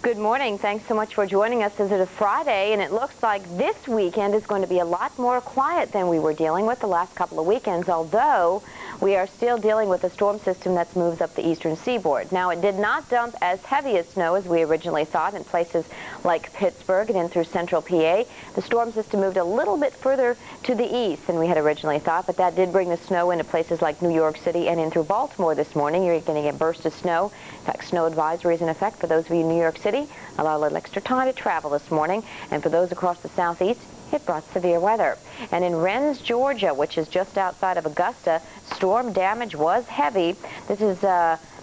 Good morning. Thanks so much for joining us. This is a Friday, and it looks like this weekend is going to be a lot more quiet than we were dealing with the last couple of weekends, although we are still dealing with a storm system that's moved up the eastern seaboard. Now, it did not dump as heavy as snow as we originally thought in places like Pittsburgh and in through central PA. The storm system moved a little bit further to the east than we had originally thought, but that did bring the snow into places like New York City and in through Baltimore this morning. You're going to get bursts of snow. In fact, snow advisory is in effect for those of you in New York City. Allow a little extra time to travel this morning. And for those across the southeast, it brought severe weather. And in Rennes, Georgia, which is just outside of Augusta, storm damage was heavy. This is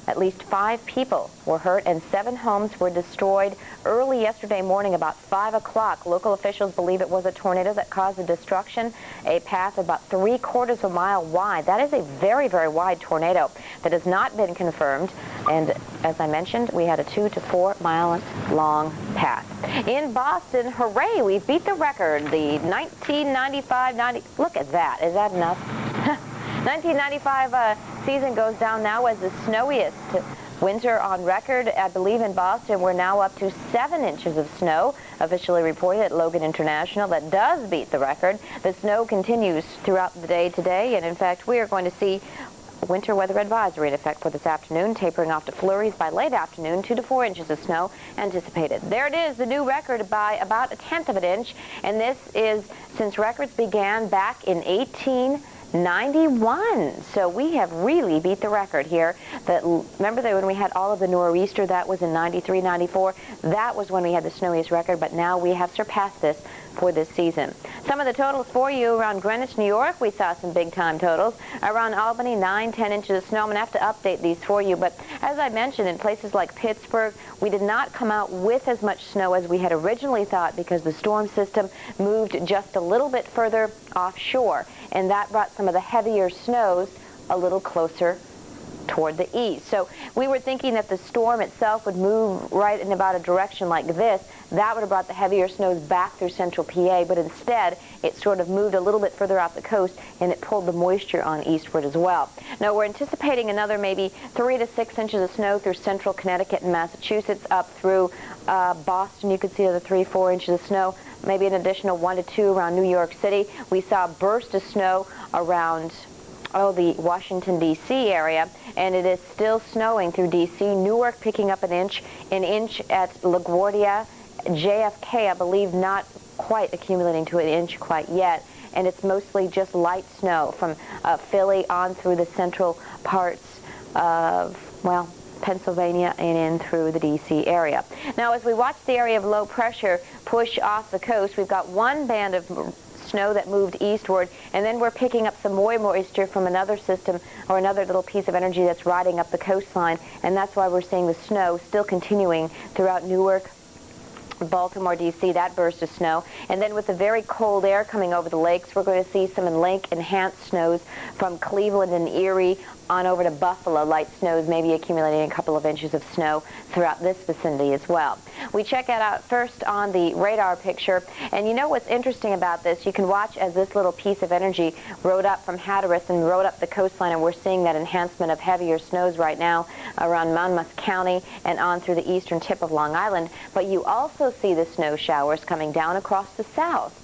at least 5 people were hurt and 7 homes were destroyed early yesterday morning about 5 o'clock. Local officials believe it was a tornado that caused the destruction. A path about 3/4 of a mile wide. That is a very, very wide tornado that has not been confirmed. And as I mentioned, we had a 2 to 4 mile long path. In Boston, hooray, we beat the record. The 1995-90, look at that. Is that enough? 1995 season goes down now as the snowiest winter on record. I believe in Boston we're now up to 7 inches of snow officially reported at Logan International. That does beat the record. The snow continues throughout the day today, and in fact we are going to see winter weather advisory in effect for this afternoon, tapering off to flurries by late afternoon. 2 to 4 inches of snow anticipated. There it is, the new record by about 1/10 of an inch, and this is since records began back in 1891. So we have really beat the record here. Remember that when we had all of the nor'easter, that was in 93, 94. That was when we had the snowiest record, but now we have surpassed this for this season. Some of the totals for you around Greenwich, New York, we saw some big-time totals. Around Albany, 9, 10 inches of snow. I'm going to have to update these for you, but as I mentioned, in places like Pittsburgh, we did not come out with as much snow as we had originally thought because the storm system moved just a little bit further offshore, and that brought some of the heavier snows a little closer toward the east. So we were thinking that the storm itself would move right in about a direction like this. That would have brought the heavier snows back through central PA, but instead it sort of moved a little bit further out the coast and it pulled the moisture on eastward as well. Now we're anticipating another maybe 3 to 6 inches of snow through central Connecticut and Massachusetts up through Boston. You could see the 3, 4 inches of snow, maybe an additional 1 to 2 around New York City. We saw a burst of snow around the Washington, D.C. area, and it is still snowing through D.C. Newark picking up an inch at LaGuardia. JFK, I believe, not quite accumulating to an inch quite yet, and it's mostly just light snow from Philly on through the central parts of, well, Pennsylvania and in through the D.C. area. Now, as we watch the area of low pressure push off the coast, we've got one band of snow that moved eastward, and then we're picking up some more moisture from another system or another little piece of energy that's riding up the coastline, and that's why we're seeing the snow still continuing throughout Newark, Baltimore, D.C., that burst of snow. And then with the very cold air coming over the lakes, we're going to see some lake-enhanced snows from Cleveland and Erie on over to Buffalo. Light snows maybe accumulating a couple of inches of snow throughout this vicinity as well. We check it out first on the radar picture, and you know what's interesting about this? You can watch as this little piece of energy rode up from Hatteras and rode up the coastline, and we're seeing that enhancement of heavier snows right now around Monmouth County and on through the eastern tip of Long Island. But you also see the snow showers coming down across the south.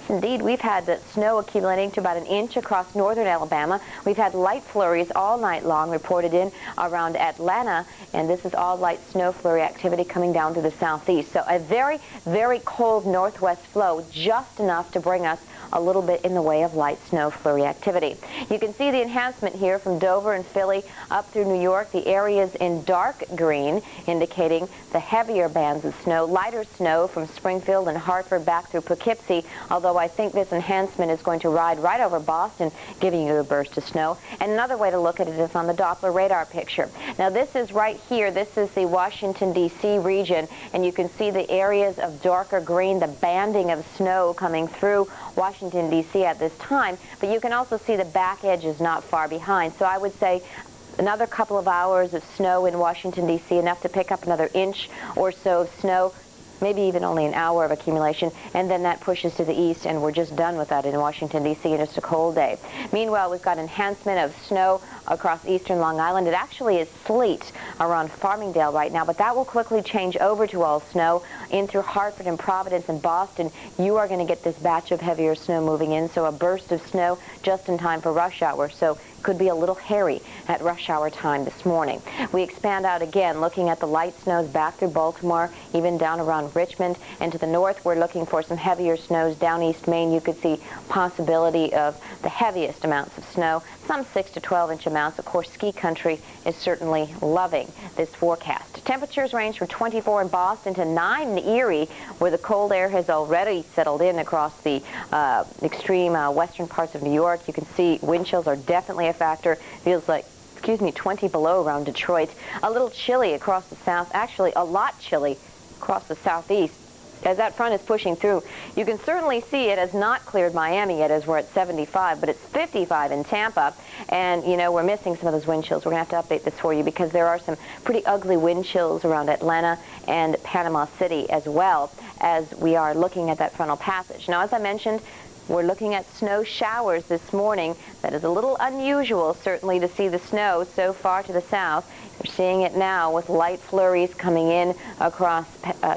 Indeed, we've had the snow accumulating to about an inch across northern Alabama. We've had light flurries all night long reported in around Atlanta, and this is all light snow flurry activity coming down to the southeast. So a very, very cold northwest flow, just enough to bring us a little bit in the way of light snow flurry activity. You can see the enhancement here from Dover and Philly up through New York. The areas in dark green indicating the heavier bands of snow. Lighter snow from Springfield and Hartford back through Poughkeepsie, although I think this enhancement is going to ride right over Boston, giving you a burst of snow. And another way to look at it is on the Doppler radar picture. Now this is right here. This is the Washington, D.C. region, and you can see the areas of darker green, the banding of snow coming through Washington, D.C. at this time, but you can also see the back edge is not far behind. So I would say another couple of hours of snow in Washington, D.C., enough to pick up another inch or so of snow maybe even only an hour of accumulation, and then that pushes to the east, and we're just done with that in Washington, D.C. in just a cold day. Meanwhile, we've got enhancement of snow across eastern Long Island. It actually is sleet around Farmingdale right now, but that will quickly change over to all snow in through Hartford and Providence and Boston. You are going to get this batch of heavier snow moving in, so a burst of snow just in time for rush hour. So could be a little hairy at rush hour time this morning. We expand out again, looking at the light snows back through Baltimore, even down around Richmond. And to the north, we're looking for some heavier snows down East Maine. You could see possibility of the heaviest amounts of snow, some 6 to 12-inch amounts. Of course, ski country is certainly loving this forecast. Temperatures range from 24 in Boston to 9 in Erie, where the cold air has already settled in across the extreme western parts of New York. You can see wind chills are definitely a factor. Feels like, 20 below around Detroit. A little chilly across the south, actually a lot chilly across the southeast as that front is pushing through. You can certainly see it has not cleared Miami yet, as we're at 75, but it's 55 in Tampa. And, you know, we're missing some of those wind chills. We're going to have to update this for you because there are some pretty ugly wind chills around Atlanta and Panama City as well as we are looking at that frontal passage. Now, as I mentioned, we're looking at snow showers this morning. That is a little unusual, certainly, to see the snow so far to the south. You're seeing it now with light flurries coming in across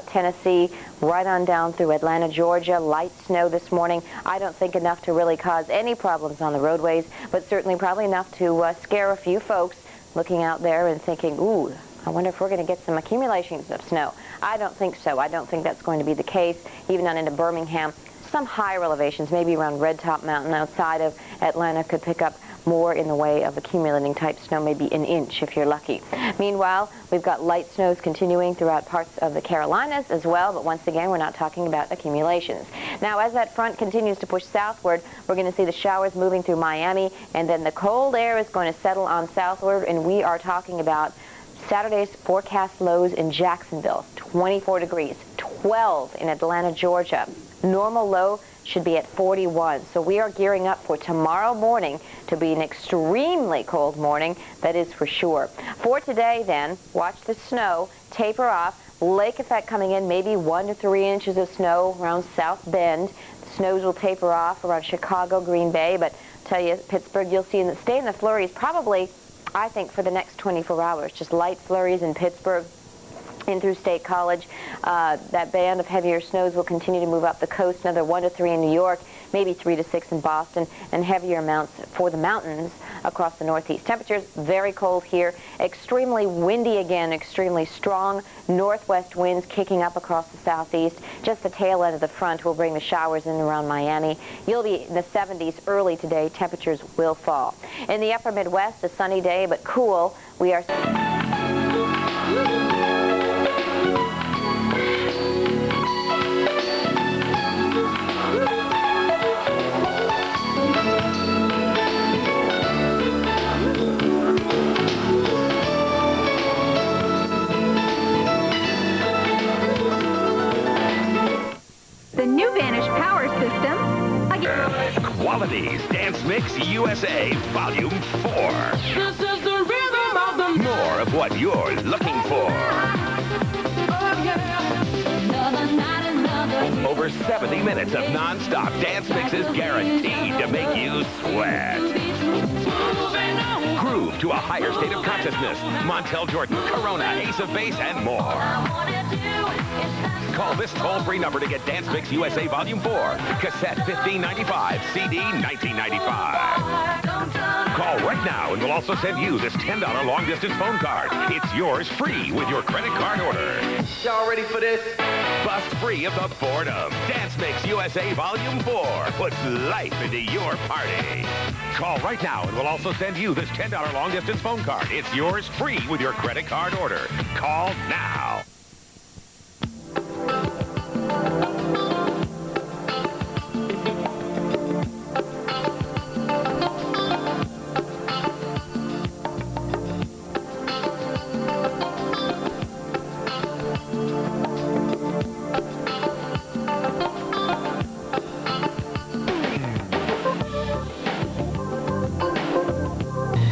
Tennessee, right on down through Atlanta, Georgia. Light snow this morning. I don't think enough to really cause any problems on the roadways, but certainly probably enough to scare a few folks looking out there and thinking, ooh, I wonder if we're going to get some accumulations of snow. I don't think so. I don't think that's going to be the case, even on into Birmingham. Some higher elevations, maybe around Red Top Mountain outside of Atlanta, could pick up more in the way of accumulating type snow, maybe an inch if you're lucky. Meanwhile, we've got light snows continuing throughout parts of the Carolinas as well, but once again, we're not talking about accumulations. Now, as that front continues to push southward, we're going to see the showers moving through Miami, and then the cold air is going to settle on southward, and we are talking about Saturday's forecast lows in Jacksonville, 24 degrees, 12 in Atlanta, Georgia. Normal low should be at 41. So we are gearing up for tomorrow morning to be an extremely cold morning, that is for sure. For today then, watch the snow taper off. Lake effect coming in, maybe 1 to 3 inches of snow around South Bend. The snows will taper off around Chicago, Green Bay, but tell you, Pittsburgh, you'll see stay in the flurries probably, I think, for the next 24 hours. Just light flurries in Pittsburgh, in through State College. That band of heavier snows will continue to move up the coast, another 1 to 3 in New York, maybe 3 to 6 in Boston, and heavier amounts for the mountains across the northeast. Temperatures very cold here, extremely windy again, extremely strong northwest winds kicking up across the southeast. Just the tail end of the front will bring the showers in around Miami. You'll be in the 70s early today. Temperatures will fall. In the upper Midwest, a sunny day but cool. We are Qualities Dance Mix USA Volume 4. This is the rhythm of the More of what you're looking for. Oh, yeah. Another night, another Over 70 minutes of non-stop dance mixes guaranteed to make you sweat. Groove to a higher state of consciousness. Montel Jordan, Corona, Ace of Base, and more. Call this toll-free number to get Dance Mix USA Volume 4. Cassette $15.95, CD $19.95. Call right now and we'll also send you this $10 long-distance phone card. It's yours free with your credit card order. Y'all ready for this? Bust free of the boredom. Dance Mix USA Volume 4 puts life into your party. Call right now and we'll also send you this $10 long-distance phone card. It's yours free with your credit card order. Call now.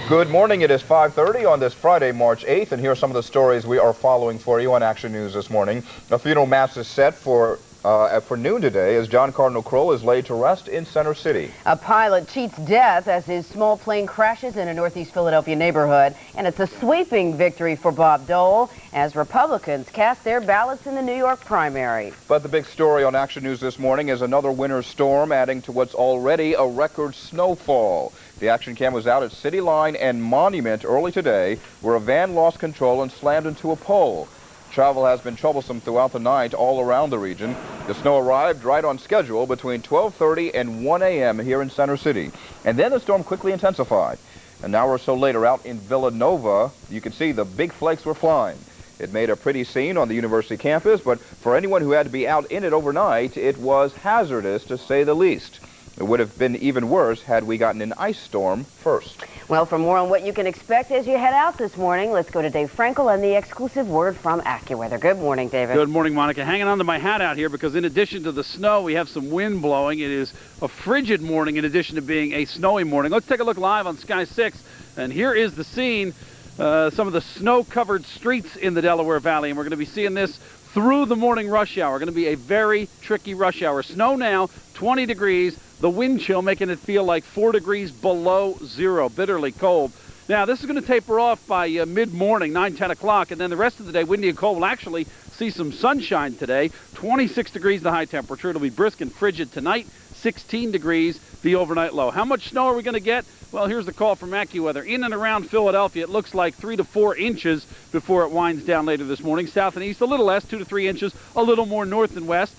Good morning. It is 5:30 on this Friday, March 8th, and here are some of the stories we are following for you on Action News this morning. A funeral mass is set for for noon today as John Cardinal Crowe is laid to rest in Center City. A pilot cheats death as his small plane crashes in a northeast Philadelphia neighborhood. And it's a sweeping victory for Bob Dole as Republicans cast their ballots in the New York primary. But the big story on Action News this morning is another winter storm adding to what's already a record snowfall. The action cam was out at City Line and Monument early today, where a van lost control and slammed into a pole. Travel has been troublesome throughout the night all around the region. The snow arrived right on schedule between 12:30 and 1 a.m. here in Center City. And then the storm quickly intensified. An hour or so later out in Villanova, you can see the big flakes were flying. It made a pretty scene on the university campus, but for anyone who had to be out in it overnight, it was hazardous to say the least. It would have been even worse had we gotten an ice storm first. Well, for more on what you can expect as you head out this morning, let's go to Dave Frankel and the exclusive word from AccuWeather. Good morning, David. Good morning, Monica. Hanging on to my hat out here because in addition to the snow, we have some wind blowing. It is a frigid morning in addition to being a snowy morning. Let's take a look live on Sky 6, and here is the scene. Some of the snow-covered streets in the Delaware Valley, and we're going to be seeing this through the morning rush hour. Going to be a very tricky rush hour. Snow now, 20 degrees. The wind chill making it feel like 4 degrees below zero, bitterly cold. Now, this is going to taper off by mid-morning, 9, 10 o'clock, and then the rest of the day, windy and cold. We'll actually see some sunshine today. 26 degrees the high temperature. It'll be brisk and frigid tonight. 16 degrees the overnight low. How much snow are we going to get? Well, here's the call from AccuWeather. In and around Philadelphia, it looks like 3 to 4 inches before it winds down later this morning. South and east, a little less, 2 to 3 inches. A little more north and west.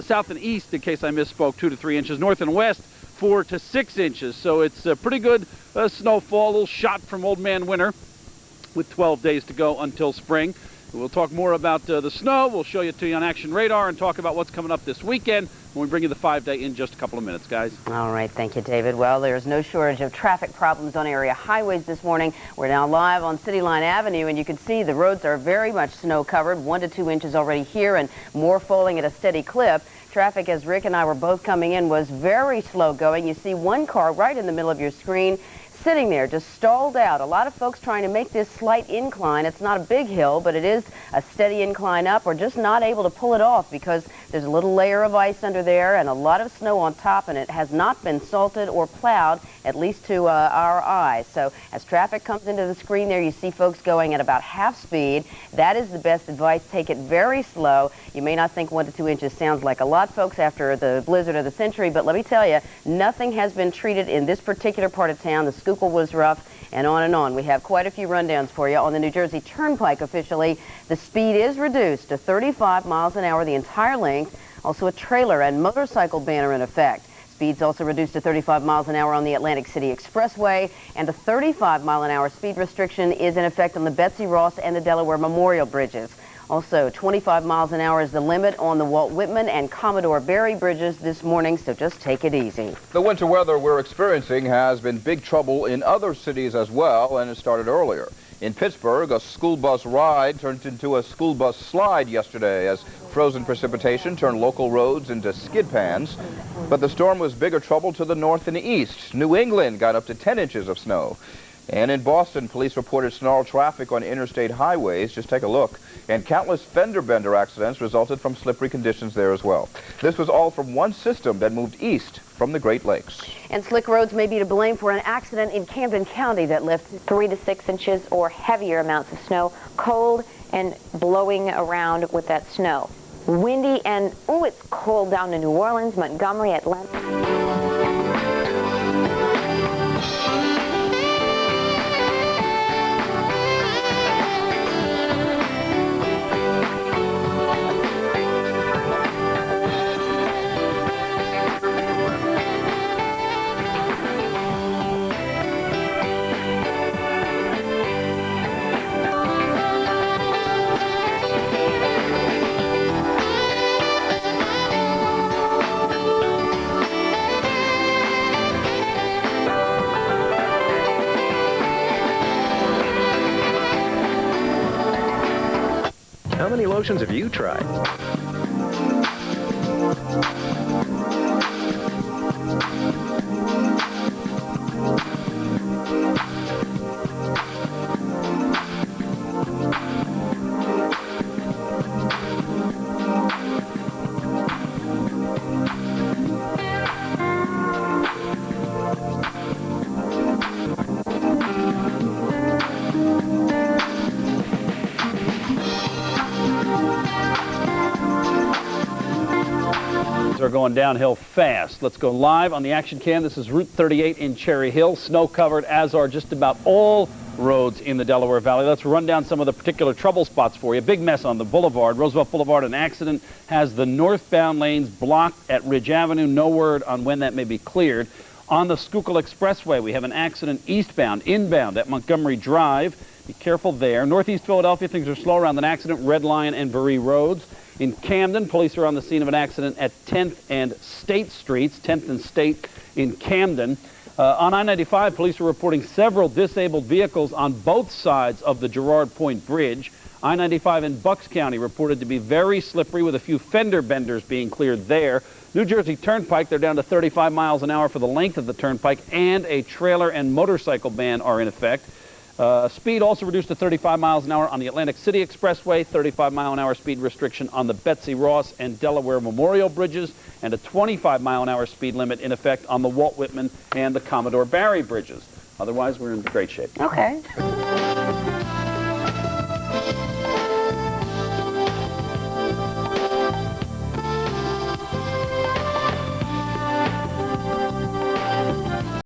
South and east, in case I misspoke, 2 to 3 inches. North and west, 4 to 6 inches. So it's a pretty good snowfall, a little shot from Old Man Winter with 12 days to go until spring. We'll talk more about the snow. We'll show it to you on Action Radar and talk about what's coming up this weekend when we bring you the 5-day in just a couple of minutes, guys. All right, thank you, David. Well, there's no shortage of traffic problems on area highways this morning. We're now live on City Line Avenue, and you can see the roads are very much snow-covered, 1 to 2 inches already here, and more falling at a steady clip. Traffic, as Rick and I were both coming in, was very slow going. You see one car right in the middle of your screen sitting there, just stalled out. A lot of folks trying to make this slight incline. It's not a big hill, but it is a steady incline up, or just not able to pull it off because there's a little layer of ice under there and a lot of snow on top, and it has not been salted or plowed, at least to our eyes. So as traffic comes into the screen there, you see folks going at about half speed. That is the best advice. Take it very slow. You may not think 1 to 2 inches sounds like a lot, folks, after the blizzard of the century, but let me tell you, nothing has been treated in this particular part of town. The Schuylkill was rough, and on and on. We have quite a few rundowns for you on the New Jersey Turnpike. Officially, the speed is reduced to 35 miles an hour the entire length. Also a trailer and motorcycle ban are in effect. Speeds also reduced to 35 miles an hour on the Atlantic City Expressway, and a 35-mile-an-hour speed restriction is in effect on the Betsy Ross and the Delaware Memorial bridges. Also, 25 miles an hour is the limit on the Walt Whitman and Commodore Barry bridges this morning, so just take it easy. The winter weather we're experiencing has been big trouble in other cities as well, and it started earlier. In Pittsburgh, a school bus ride turned into a school bus slide yesterday as frozen precipitation turned local roads into skid pans. But the storm was bigger trouble to the north and east. New England got up to 10 inches of snow. And in Boston, police reported snarled traffic on interstate highways. Just take a look. And countless fender bender accidents resulted from slippery conditions there as well. This was all from one system that moved east from the Great Lakes. And slick roads may be to blame for an accident in Camden County that left 3 to 6 inches or heavier amounts of snow, cold and blowing around with that snow. Windy and, it's cold down in New Orleans, Montgomery, Atlanta. How many lotions have you tried? Are going downhill fast. Let's go live on the action cam. This is Route 38 in Cherry Hill. Snow covered, as are just about all roads in the Delaware Valley. Let's run down some of the particular trouble spots for you. Big mess on the boulevard. Roosevelt Boulevard, an accident has the northbound lanes blocked at Ridge Avenue. No word on when that may be cleared. On the Schuylkill Expressway, we have an accident eastbound, inbound at Montgomery Drive. Be careful there. Northeast Philadelphia, things are slow around an accident, Red Lion and Verree roads. In Camden, police are on the scene of an accident at 10th and State Streets, 10th and State in Camden. On I-95, police are reporting several disabled vehicles on both sides of the Girard Point Bridge. I-95 in Bucks County reported to be very slippery with a few fender benders being cleared there. New Jersey Turnpike, they're down to 35 miles an hour for the length of the turnpike, and a trailer and motorcycle ban are in effect. Speed also reduced to 35 miles an hour on the Atlantic City Expressway, 35-mile-an-hour speed restriction on the Betsy Ross and Delaware Memorial Bridges, and a 25-mile-an-hour speed limit in effect on the Walt Whitman and the Commodore Barry Bridges. Otherwise, we're in great shape. Okay.